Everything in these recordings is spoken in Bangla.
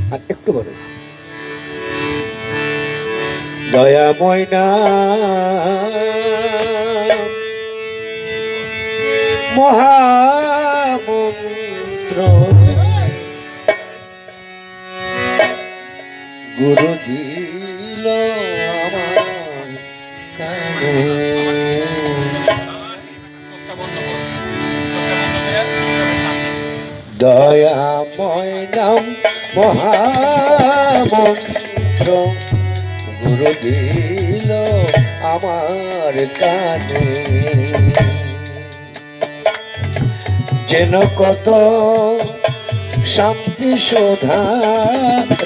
আর একটু বলো দয়াময় নাম মহামন্ত্র গুরু দিল আমার কানে দয়াময় নাম মহামন্ত্র গুরু দিল আমার কানে যেন কত শান্তি শোধা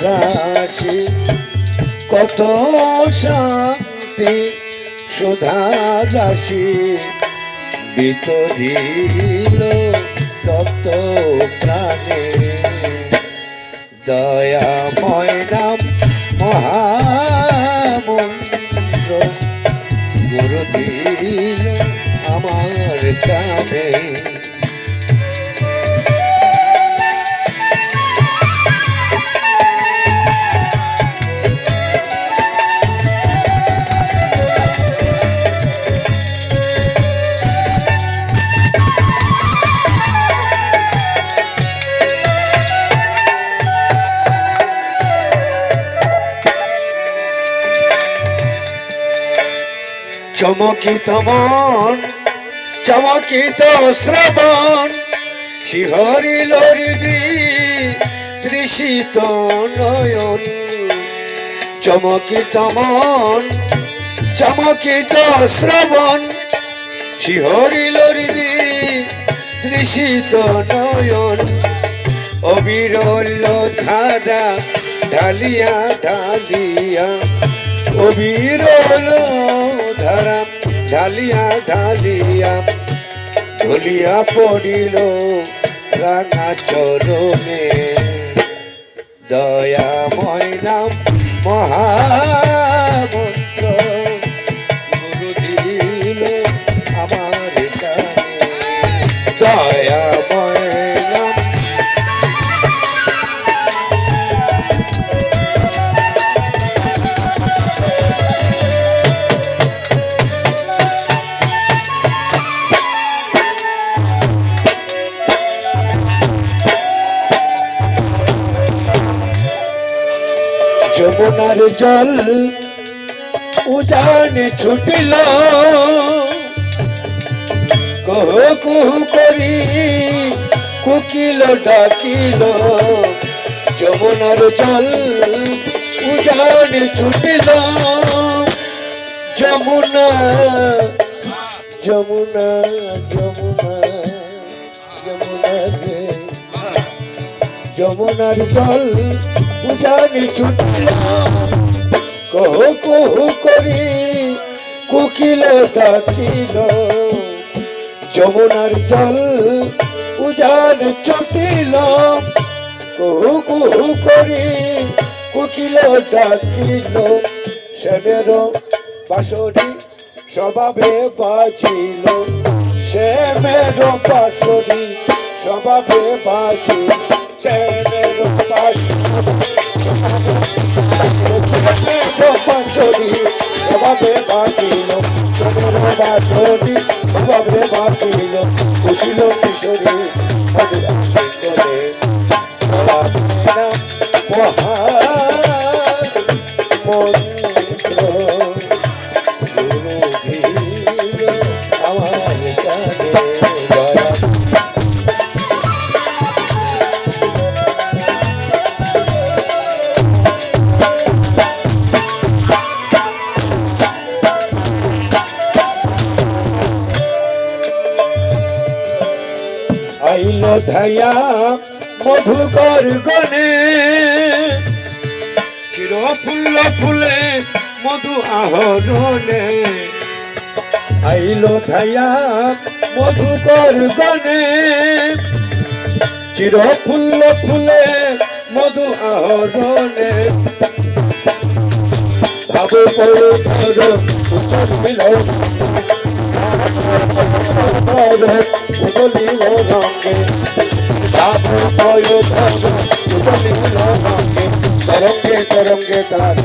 রাশি কত শান্তি শোধা রাশি বিতরিল তপ্ত প্রাণে দয়াময় নাম মহামন্ত্র গুরু দিল আমার কানে চমকিত মন চমকিত শ্রবণ শিহরিল হৃদি তৃষিত নয়ন চমকিত মন চমকিত শ্রবণ শিহরিল হৃদি তৃষিত নয়ন অবিরল ধারা ঢালিয়া ঢালিয়া অবিরল ধারা ঢালিয়া ঢালিয়া ঢলিয়া পড়িল রাঙা চরণে দয়াময় নাম মহামন্ত্র গুরু দিল আমার কানে দয়াময় নাম যমুনার জল উজানে ছুটিল কহ কুহু করি কুকিল ডাকিল যমুনার জল উজানে ছুটিল যমুনা যমুনা যমুনা যমুনা রে যমুনার জল উজানি ছুটিল কহ কুহু করি কুকিল ডাকিল যমুনার জল উজান ছুটিল কুহু কুহু করি কুকিল ডাকিল শ্যামের বাঁশরি স্বভাবে বাজিল শ্যামের বাঁশরি স্বভাবে বাজিল শ্যামের বাঁশরি স্বভাবে বাজিল শ্যামের বাঁশরি স্বভাবে বাজিল কুশিল কিশোরী আইল ধায়া মধুকর গনে চির ফুল ফুলে মধু আহরণে আইল ধায়া মধুকর গনে চির ফুল ফুলে মধু আহরণে ভাব পড়ো ধরো উত্তর মিলন উদলিল রঙে ভাব পড়ো ধরো উদলিল রঙে তরঙ্গে তার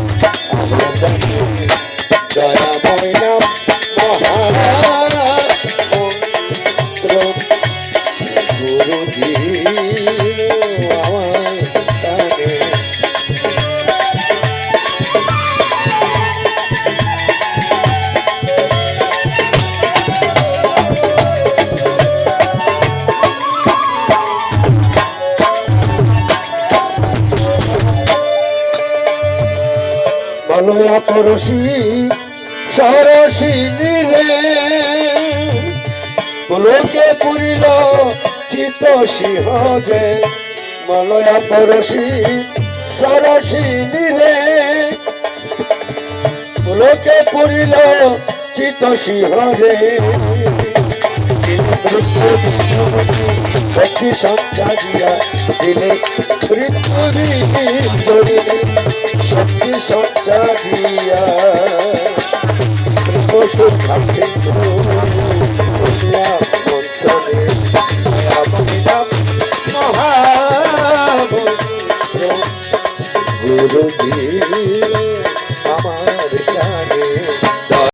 দয়াময় নাম মহামন্ত্র গুরুজি আমার কানে মলয়া পরশি সরসি নীলে পুলকে পুরিল চিত সিংহজে মলয়া পরশি সরসি নীলে পুলকে পুরিল চিত সিংহজে ভক্তি সঞ্চারিয়া দিলে মৃত্যু শক্তি সঞ্চারিয়া পশু খাতে মন্ত্রে মহামন্ত্র গুরুজি আমার জানে